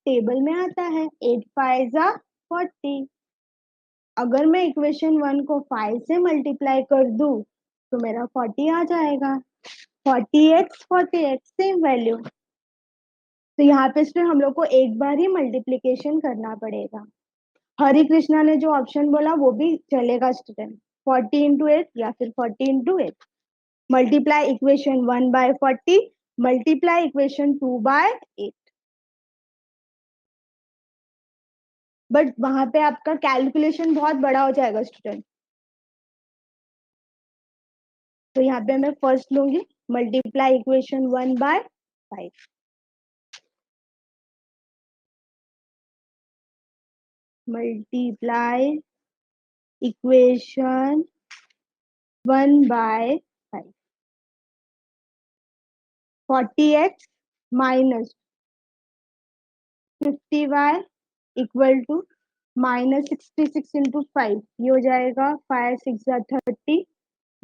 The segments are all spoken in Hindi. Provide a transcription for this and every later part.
टेबल में आता है 8 5 जा 40। अगर मैं इक्वेशन 1 को 5 से मल्टीप्लाई कर दूं तो मेरा 40 आ जाएगा। 40x same value. तो यहाँ पे स्टूडेंट हम लोग को एक बार ही मल्टीप्लीकेशन करना पड़ेगा। हरि कृष्णा ने जो ऑप्शन बोला वो भी चलेगा स्टूडेंट, 40 × 8 या फिर 40 × 8। Multiply equation 1/40, multiply equation 2/8। But वहां पे आपका कैलकुलेशन बहुत बड़ा हो जाएगा स्टूडेंट। तो यहाँ पे मैं फर्स्ट लूंगी multiply equation 1/5। Multiply equation 1/5। 40x minus 50y equal to -66 × 5। ये हो जाएगा 5 6 30,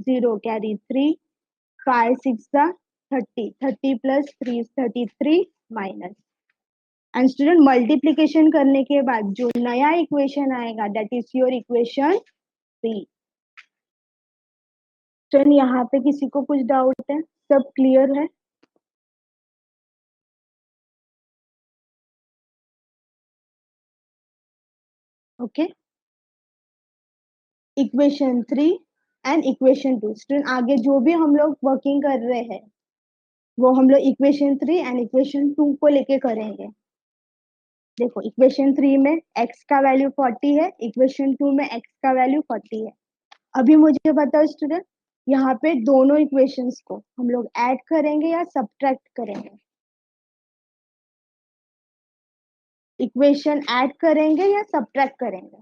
0 carry 3, 5 6 30, 30 + 3 33 minus. And student multiplication करने के बाद जो नया इक्वेशन आएगा that is your equation 3। Student यहाँ पे किसी को कुछ डाउट है? सब क्लियर है? Okay. Equation 3 and equation 2। Student आगे जो भी हम लोग वर्किंग कर रहे हैं वो हम लोग इक्वेशन 3 एंड इक्वेशन 2 को लेके करेंगे। देखो इक्वेशन 3 में x का वैल्यू 40 है, इक्वेशन 2 में x का वैल्यू 40 है। अभी मुझे बताओ स्टूडेंट, यहाँ पे दोनों इक्वेशंस को हम लोग ऐड करेंगे या सब्ट्रैक्ट करेंगे? इक्वेशन ऐड करेंगे या सब्ट्रैक्ट करेंगे?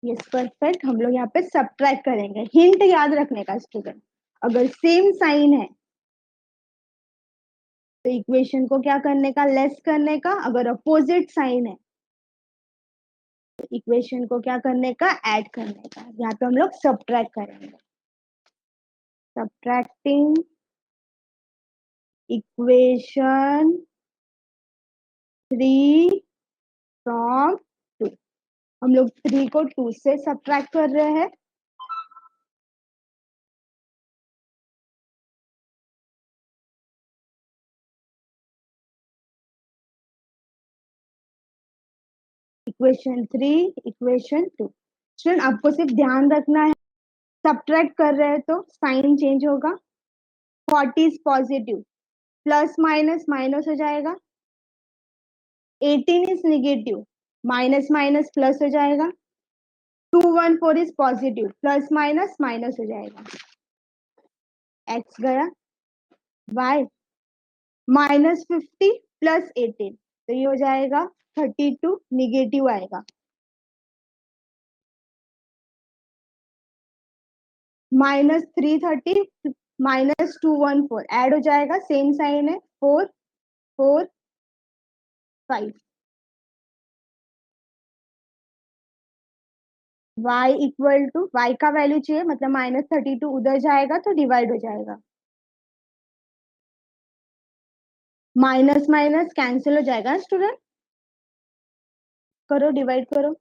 यस परफेक्ट, हम लोग यहाँ पे सब्ट्रैक्ट करेंगे। हिंट याद रखने का स्टूडेंट, अगर सेम साइन है तो इक्वेशन को क्या करने का, लेस करने का। अगर अपोजिट साइन है तो इक्वेशन को क्या करने का, ऐड करने का। यहाँ पे हम लोग सब्ट्रैक्ट करेंगे। Subtracting equation 3 from 2। हम लोग 3 को 2 से सब्ट्रैक्ट कर रहे हैं। Equation 3 equation 2। स्टूडेंट आपको सिर्फ ध्यान रखना है, सब्ट्रैक्ट कर रहे हैं तो साइन चेंज होगा। 40 is positive, plus minus minus हो जाएगा। 18 is negative, minus minus plus हो जाएगा। 214 is positive, plus minus minus हो जाएगा। x गया, y -50 + 18 तो ये हो जाएगा 32, निगेटिव आएगा। -330 -214 ऐड हो जाएगा, सेम साइन है, 4 4 5। y इक्वल टू, y का वैल्यू चाहिए मतलब -32 उधर जाएगा तो डिवाइड हो जाएगा। माइनस माइनस कैंसिल हो जाएगा स्टूडेंट, करो डिवाइड करो।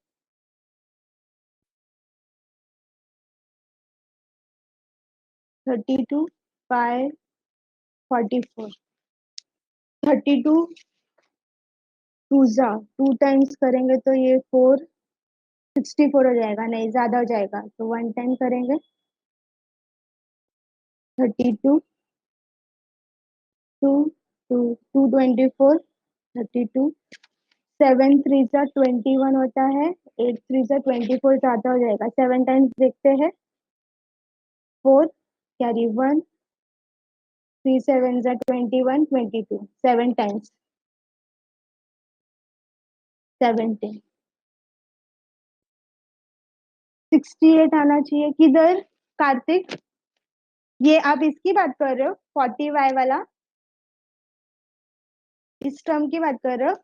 32 बाय 44, 32 2 टाइम्स करेंगे तो ये 4 64 हो जाएगा, नहीं ज्यादा हो जाएगा तो 1 टाइम करेंगे। 32 2 2 224 32 7 3 21 होता है, 8 3 24 ज्यादा हो जाएगा। 7 टाइम्स देखते हैं, 4 कैरी 1, 3 7 21 22, 7 टाइम्स 17, 68 आना चाहिए। किधर कार्तिक, ये आप इसकी बात कर रहे हो 40y वाला, इस टर्म की बात कर रहे हो?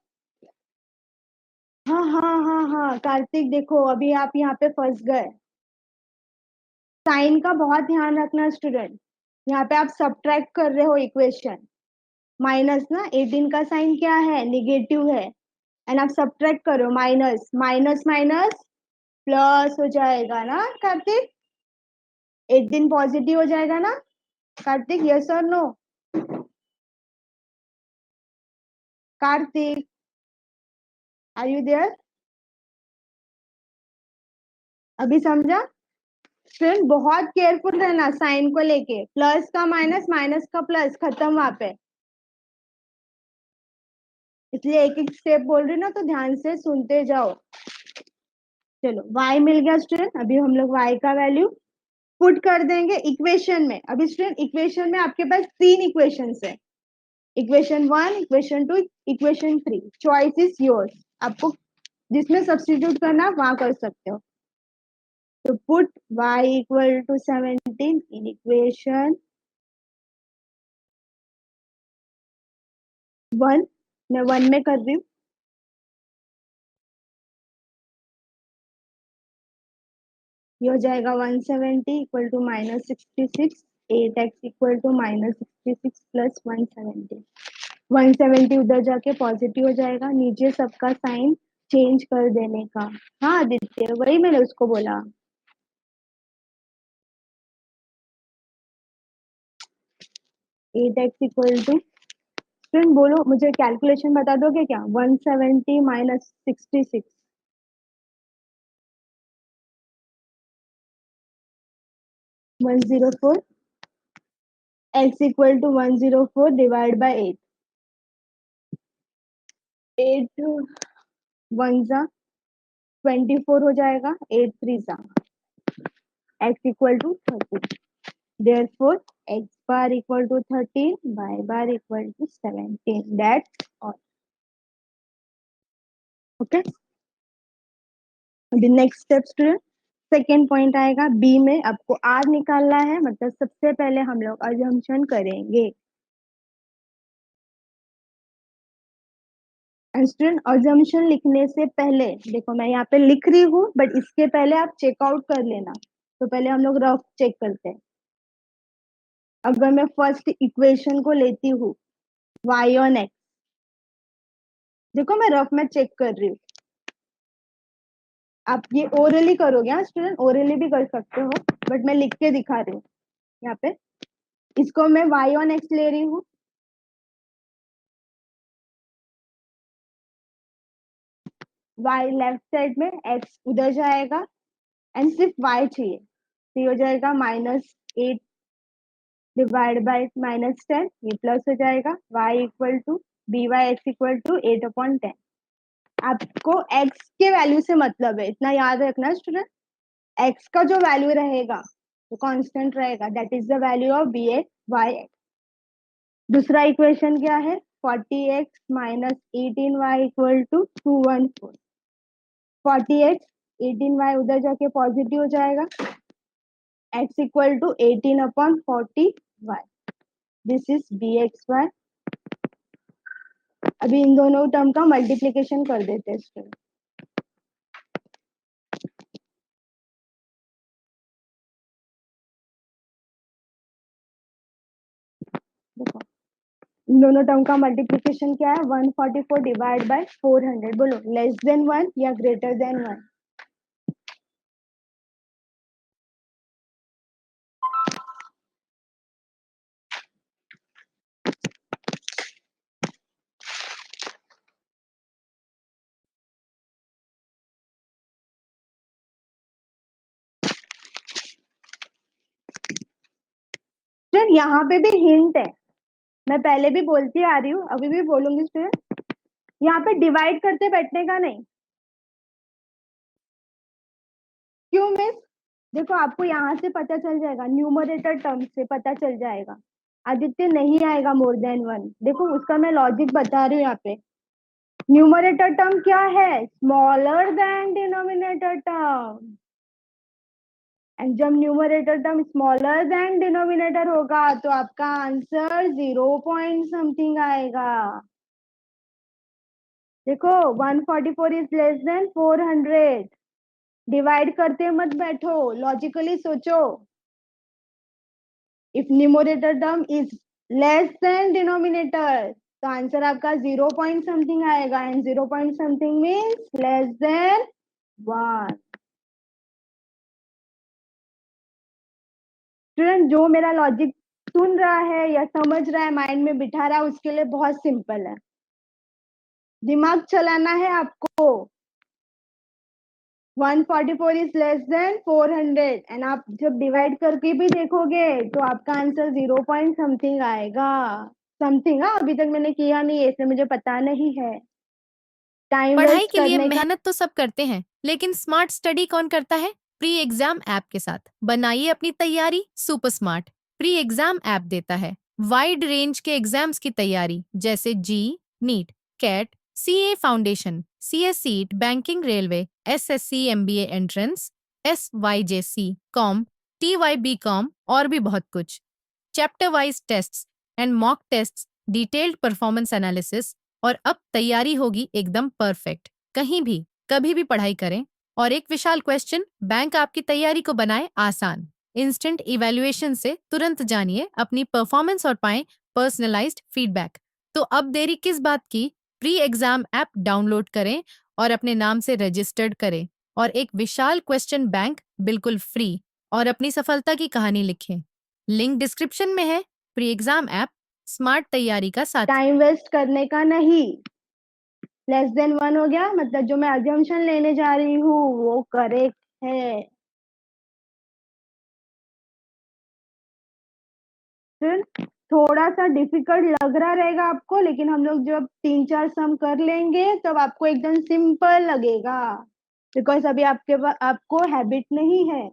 हाँ हाँ हाँ हाँ कार्तिक, देखो अभी आप यहाँ पे फंस गए। साइन का बहुत ध्यान रखना स्टूडेंट, यहाँ पे आप सब्ट्रैक्ट कर रहे हो इक्वेशन, माइनस ना, 18 का साइन क्या है, निगेटिव है, एंड आप सब्ट्रैक्ट करो, माइनस माइनस माइनस प्लस हो जाएगा ना कार्तिक, 18 पॉजिटिव हो जाएगा ना कार्तिक, यस और no Kartik, are you there? अभी समझा? फ्रेंड बहुत केयरफुल रहना साइन को लेके, प्लस का माइनस, माइनस का प्लस, खत्म वहां पे। इसलिए एक एक स्टेप बोल रही ना, तो ध्यान से सुनते जाओ। चलो y मिल गया स्टूडेंट, अभी हम लोग y का वैल्यू पुट कर देंगे इक्वेशन में। अभी स्टूडेंट इक्वेशन में आपके पास तीन इक्वेशन है, equation 1, equation 2, equation 3, choice is yours, आपको जिसमें सब्स्टिट्यूट करना आप वहां कर सकते हो। तो put y equal to 17 in equation 1, मैं 1 में कर रही हूँ, ये हो जाएगा 170 equal to -66, 8x equal to -66 plus 170, 170 उधर जाके पॉजिटिव हो जाएगा, नीचे सबका साइन चेंज कर देने का। हाँ आदित्य, वही मैंने उसको बोला। 8x इक्वल टू, फ्रेंड बोलो मुझे कैलकुलेशन बता दोगे क्या, 170 minus 66, 104, x equal to 104 divide by 8, 8 one जा 24 हो जाएगा, 8 थ्री जा, x equal to 30, therefore x bar equal to 13, y bar equal to 17, that's all. Okay, अभी next step student, second point आएगा बी में, आपको आर निकालना है, मतलब सबसे पहले हम लोग अजम्पशन करेंगे। स्टूडेंट अजम्पशन लिखने से पहले देखो मैं यहाँ पे लिख रही हूँ, बट इसके पहले आप चेकआउट कर लेना। तो पहले हम लोग रफ चेक करते हैं। अगर मैं फर्स्ट इक्वेशन को लेती हूँ y ऑन x, देखो मैं रफ में चेक कर रही हूँ, आप ये ओरली करोगे, हाँ स्टूडेंट ओरली भी कर सकते हो, बट मैं लिख के दिखा रही हूँ यहाँ पे। इसको मैं y ऑन x ले रही हूँ, y लेफ्ट साइड में, x उधर जाएगा, एंड सिर्फ y चाहिए, तो ये हो जाएगा -8 डिवाइड बाय -10, ये प्लस हो जाएगा, y equal to B Y X equal to 8/10। आपको x के वैल्यू से मतलब है, इतना याद रखना स्टूडेंट, x का जो वैल्यू रहेगा वो कांस्टेंट रहेगा, that is the value of B X Y X. दूसरा इक्वेशन क्या है, 40x minus 18y equal to 214, 40x 18y उधर जाके पॉजिटिव हो जाएगा, x equal to 18/40y, this is B X Y. अभी इन दोनों टर्म का मल्टीप्लीकेशन कर देते हैं स्टूडेंट। देखो इन दोनों टर्म का मल्टीप्लीकेशन क्या है, 144 डिवाइड बाय 400, बोलो लेस देन 1 या ग्रेटर देन 1। स्टूडेंट यहाँ पे भी हिंट है, मैं पहले भी बोलती आ रही हूँ, अभी भी बोलूंगी स्टूडेंट, यहाँ पे डिवाइड करते बैठने का नहीं। क्यों मिस? देखो आपको यहाँ से पता चल जाएगा, न्यूमरेटर टर्म से पता चल जाएगा, आदित्य नहीं आएगा मोर देन 1, देखो उसका मैं लॉजिक बता रही हूँ यहाँ पे। न्यूमरेटर टर्म क्या है, smaller than denominator term, and जब numerator term smaller than denominator होगा तो आपका आंसर 0 पॉइंट समथिंग आएगा। देखो 144 इज लेस देन 400, डिवाइड करते मत बैठो, लॉजिकली सोचो। If numerator term is less than denominator, तो आंसर आपका 0 पॉइंट समथिंग आएगा, and 0 point something means less than 1। Student जो मेरा लॉजिक सुन रहा है या समझ रहा है, माइंड में बिठा रहा है, उसके लिए बहुत सिंपल है, दिमाग चलाना है आपको। 144 इज लेस देन 400, एंड आप जब डिवाइड करके भी देखोगे तो आपका आंसर 0 पॉइंट समथिंग आएगा। समथिंग, हाँ, अभी तक मैंने किया नहीं है इसलिए मुझे पता नहीं है। टाइम पढ़ाई वेस्ट के लिए करने का। मेहनत तो सब करते हैं, लेकिन स्मार्ट स्टडी कौन करता है? प्री एग्जाम ऐप के साथ बनाइए अपनी तैयारी super smart. Pre exam app देता है वाइड रेंज के एग्जाम्स की तैयारी, जैसे JEE, NEET, CAT, CA foundation, CS seat, banking, railway, SSC, MBA entrance, SYJC, com, TYB com और भी बहुत कुछ। Chapter wise tests and mock tests, detailed performance analysis, और अब तैयारी होगी एकदम परफेक्ट। कहीं भी कभी भी पढ़ाई करें। और एक विशाल क्वेश्चन बैंक आपकी तैयारी को बनाए आसान। इंस्टेंट इवैल्यूएशन से तुरंत जानिए अपनी परफॉर्मेंस और पाएं पर्सनलाइज्ड फीडबैक। तो अब देरी किस बात की? प्री एग्जाम ऐप डाउनलोड करें और अपने नाम से रजिस्टर्ड करें और एक विशाल क्वेश्चन बैंक बिल्कुल फ्री और अपनी सफलता की कहानी लिखें। लिंक डिस्क्रिप्शन में है। प्री एग्जाम ऐप, स्मार्ट तैयारी का साथी। टाइम वेस्ट करने का नहीं। लेस देन 1 हो गया, मतलब जो मैं अजम्पशन लेने जा रही हूँ वो करेक्ट है। फिर थोड़ा सा डिफिकल्ट लग रहा रहेगा आपको, लेकिन हम लोग जब 3-4 सम कर लेंगे तब आपको एकदम सिंपल लगेगा, बिकॉज अभी आपको हैबिट नहीं है।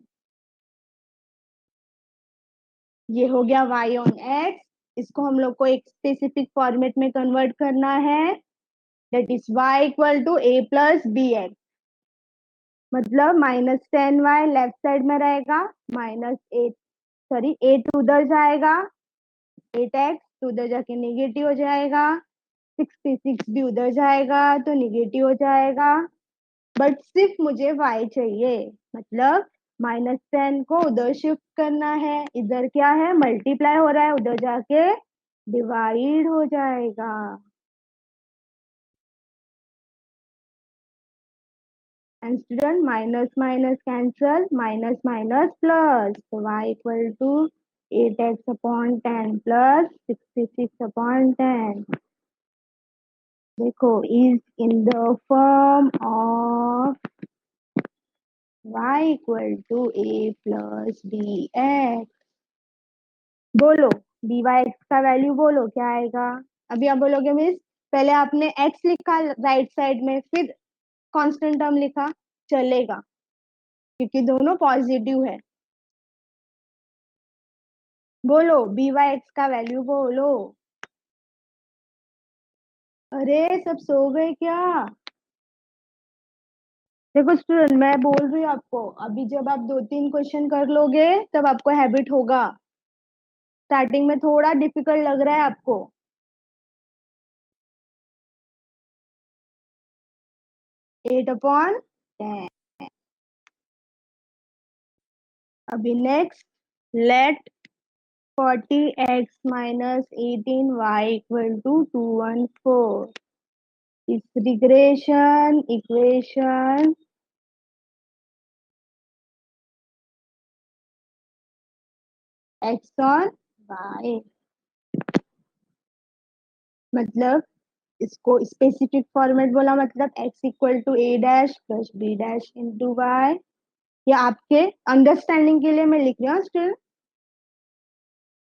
ये हो गया y ऑन x, इसको हम लोग को एक स्पेसिफिक फॉर्मेट में कन्वर्ट करना है, that is y equal to a plus B X. मतलब -10y लेफ्ट साइड में रहेगा, -8, सॉरी 8 उधर जाएगा, 8x तो उधर जाके नेगेटिव हो जाएगा, 66 भी उधर जाएगा तो निगेटिव हो जाएगा। बट सिर्फ मुझे y चाहिए, मतलब -10 को उधर शिफ्ट करना है, इधर क्या है, मल्टीप्लाई हो रहा है, उधर जाके डिवाइड हो जाएगा। And student minus minus cancel, minus minus plus, तो y equal to 8x upon 10 plus 66 upon 10। देखो, is in the form of y equal to a plus B X. बोलो, dy x का वैल्यू बोलो क्या आएगा। अभी आप बोलोगे मिस, पहले आपने x लिखा राइट साइड में, फिर कांस्टेंट टर्म लिखा, चलेगा क्योंकि दोनों पॉजिटिव है। बोलो बी वाई एक्स का वैल्यू बोलो। अरे सब सो गए क्या? देखो स्टूडेंट, मैं बोल रही हूँ आपको, अभी जब आप 2-3 क्वेश्चन कर लोगे तब आपको हैबिट होगा। स्टार्टिंग में थोड़ा डिफिकल्ट लग रहा है आपको। 8/10। अभी next, let 40x minus 18y equal to 214। इस regression equation x on y, मतलब इसको स्पेसिफिक फॉर्मेट बोला, मतलब x equal to a dash plus b dash into Y. ये आपके अंडरस्टैंडिंग के लिए मैं लिख रही हूँ स्टिल।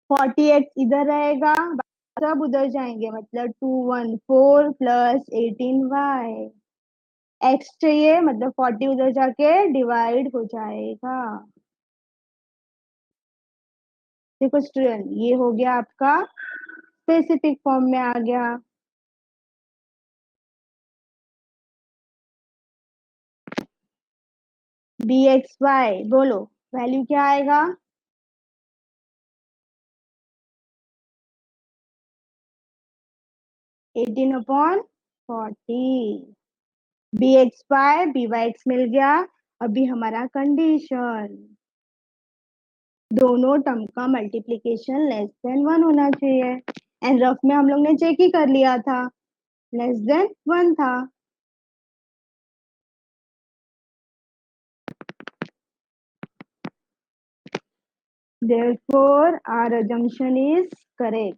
40x इधर रहेगा, सब उधर जाएंगे, मतलब 214 प्लस 18y। x चाहिए, मतलब 40 उधर जाके डिवाइड हो जाएगा। देखो स्टूडेंट, ये हो गया आपका स्पेसिफिक फॉर्म में आ गया। बी एक्स वाई बोलो, वैल्यू क्या आएगा। 18/40। B X Y B Y X मिल गया। अभी हमारा कंडीशन, दोनों टर्म का मल्टीप्लीकेशन लेस देन 1 होना चाहिए। एंड रफ में हम लोग ने चेक ही कर लिया था, लेस देन 1 था। Therefore, our assumption is correct.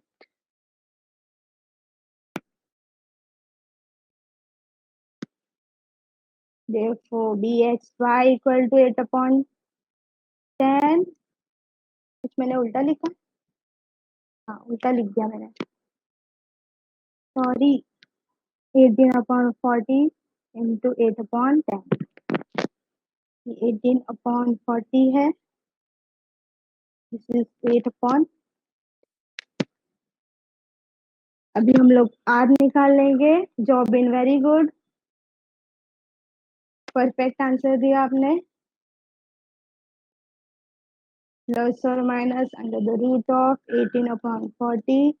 Therefore, bxy equal to 8/10। कुछ मैंने उल्टा लिखा, हाँ उल्टा लिख दिया मैंने, सॉरी। 18/40 इंटू 8/10, 18/40 है, दिस इज 8/। अभी हम लोग आर निकाल लेंगे। Job in very good, perfect answer दिया आपने। प्लस और minus under the root of 18/40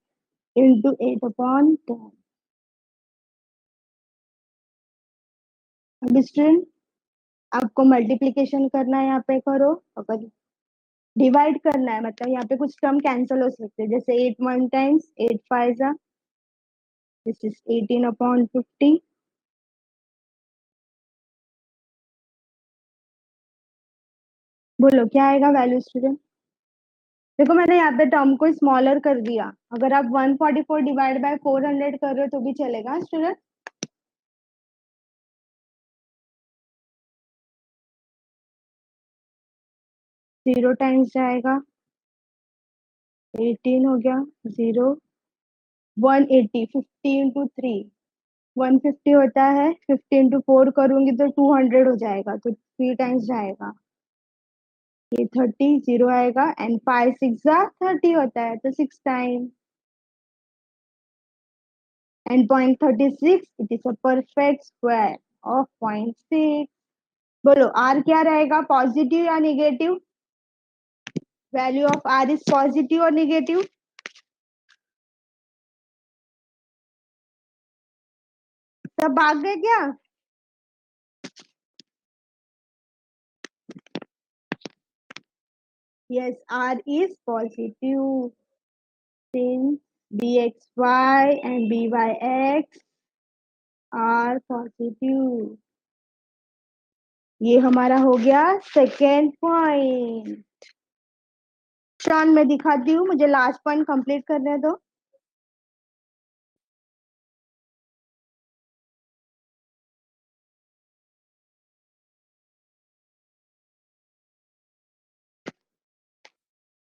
into 8/10। अब स्टूडेंट आपको मल्टीप्लीकेशन करना है, यहाँ पे करो। अगर डिवाइड करना है मतलब यहाँ पे कुछ टर्म कैंसिल हो सकते हैं, जैसे 8 1 टाइम्स 8 5 जा, दिस इज 18/50। बोलो क्या आएगा वैल्यू स्टूडेंट। देखो मैंने यहाँ पे टर्म को स्मॉलर कर दिया, अगर आप 144 डिवाइड बाय 400 कर रहे हो तो भी चलेगा स्टूडेंट। 0 टाइम्स जाएगा, 18 हो गया, 0 180, 50 इंटू 3 150 होता है, 50 इंटू 4 करूंगी तो 200 हो जाएगा, तो 3 टाइम्स जाएगा, ये 30 0 आएगा। एंड 5 6 जा 30 होता है तो 6 time. And point 36 it is a perfect square of point 6। बोलो आर क्या रहेगा, पॉजिटिव या negative. Value of R is positive और निगेटिव। सब भाग गए क्या। Yes R is positive since bxy and byx are positive। ये हमारा हो गया सेकेंड पॉइंट। शान मैं दिखाती हूँ, मुझे लास्ट पॉइंट कंप्लीट करने दो।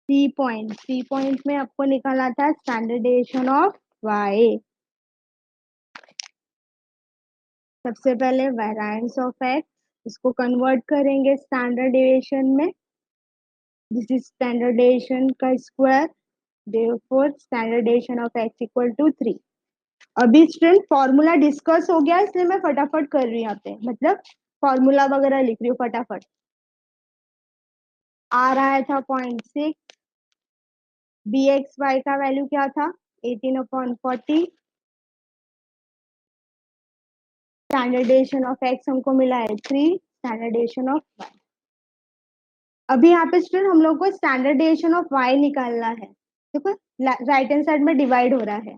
सी पॉइंट में आपको निकाला था स्टैंडर्ड डेविएशन ऑफ वाई। सबसे पहले वेरिएंस ऑफ एक्स, इसको कन्वर्ट करेंगे स्टैंडर्ड डेविएशन में। दिस इज स्टैंडर्ड डेविएशन का square, therefore standard deviation of X equal to 3। अभी स्टूडेंट फॉर्मूला डिस्कस हो गया, इसलिए मैं फटाफट कर रही हूँ यहाँ पे, मतलब फॉर्मूला वगैरह लिख रही हूँ फटाफट। आ रहा था 0.6, बी एक्स वाई का वैल्यू क्या था 18/40, स्टैंडर्डेशन ऑफ एक्स हमको मिला है 3, स्टैंडर्डेशन ऑफ वाई। अभी यहाँ पे स्टूडेंट हम लोग को स्टैंडर्डेशन ऑफ वाई निकालना है। देखो राइट हैंड साइड में डिवाइड हो रहा है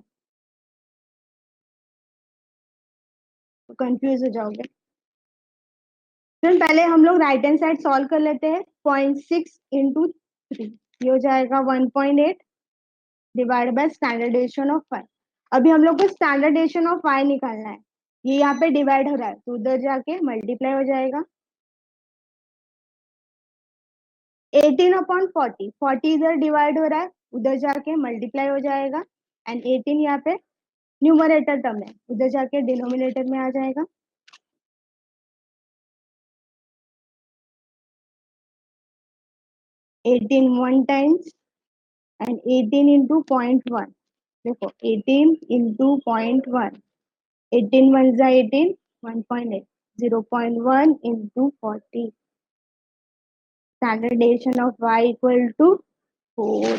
तो कंफ्यूज हो जाओगे। फिर पहले हम लोग राइट हैंड साइड सॉल्व कर लेते हैं। 0.6 इंटू 3 ये हो जाएगा 1.8 डिवाइड बाय स्टैंडर्डेशन ऑफ वाई। अभी हम लोग को स्टैंडर्डेशन ऑफ वाई निकालना है। ये यहाँ पे डिवाइड हो रहा है तो उधर जाके मल्टीप्लाई हो जाएगा। 18/40, 40 इधर डिवाइड हो रहा है, उधर जाके मल्टीप्लाई हो जाएगा। एंड 18 यहाँ पे न्यूमरेटर टर्म है, उधर जाके डिनोमिनेटर में आ जाएगा। 18 1 टाइम्स एंड 18 इंटू 0.1। देखो 18 इंटू 0.1, 18 1 जा 18, 1.8, 0.1 into 40, standard deviation of y equal to 4।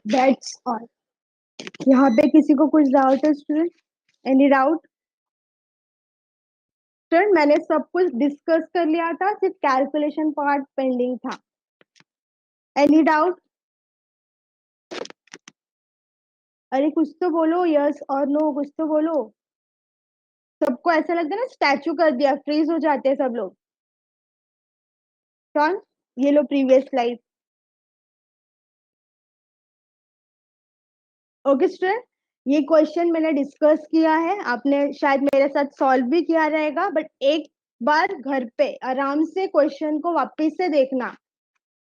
That's all. यहाँ पे किसी को कुछ डाउट है स्टूडेंट? Any doubt? स्टूडेंट मैंने सब कुछ डिस्कस कर लिया था, सिर्फ कैलकुलेशन पार्ट पेंडिंग था। Any doubt? अरे कुछ तो बोलो, यस और नो, कुछ तो बोलो। सबको ऐसा लगता है ना स्टैचू कर दिया, फ्रीज हो जाते हैं सब लोग। कौन? ये लो प्रीवियस स्लाइड। ओके स्टूडेंट, ये क्वेश्चन मैंने डिस्कस किया है, आपने शायद मेरे साथ सॉल्व भी किया रहेगा, बट एक बार घर पे आराम से क्वेश्चन को वापस से देखना,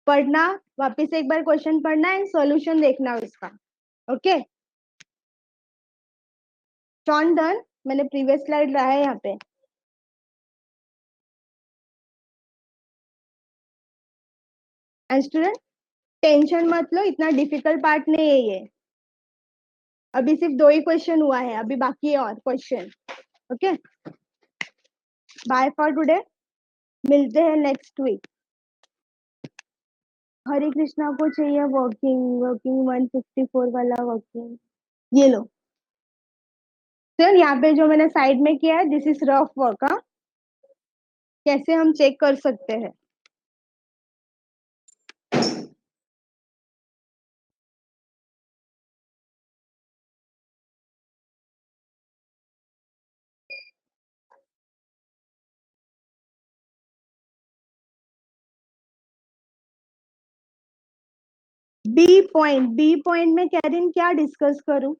पढ़ना, वापस से एक बार क्वेश्चन पढ़ना एंड सॉल्यूशन देखना उसका। ओके जॉन डन, मैंने प्रीवियस स्लाइड रहा है यहाँ पे। एंड स्टूडेंट टेंशन मत लो, इतना डिफिकल्ट पार्ट नहीं है ये। अभी सिर्फ 2 ही क्वेश्चन हुआ है, अभी बाकी है और question. Okay bye for today, मिलते हैं नेक्स्ट वीक। हरे कृष्णा को चाहिए वर्किंग, वर्किंग 154 वाला वर्किंग, ये लो सर। यहाँ पे जो मैंने साइड में किया है, दिस इज रफ वर्क। हाँ, कैसे हम चेक कर सकते हैं? बी पॉइंट में कैरिन क्या डिस्कस करूं?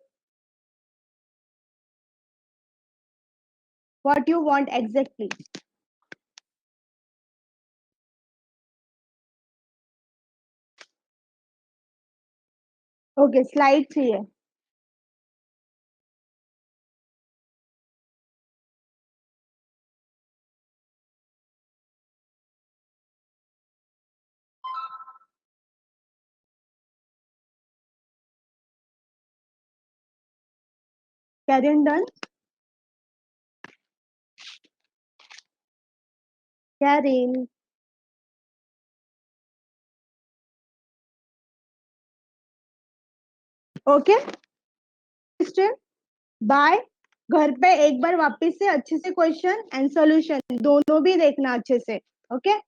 What you want exactly? Okay slide चाहिए। कैरिन डन? कैरिन ओके बाय। घर पे एक बार वापस से अच्छे से क्वेश्चन एंड सॉल्यूशन दोनों भी देखना अच्छे से। ओके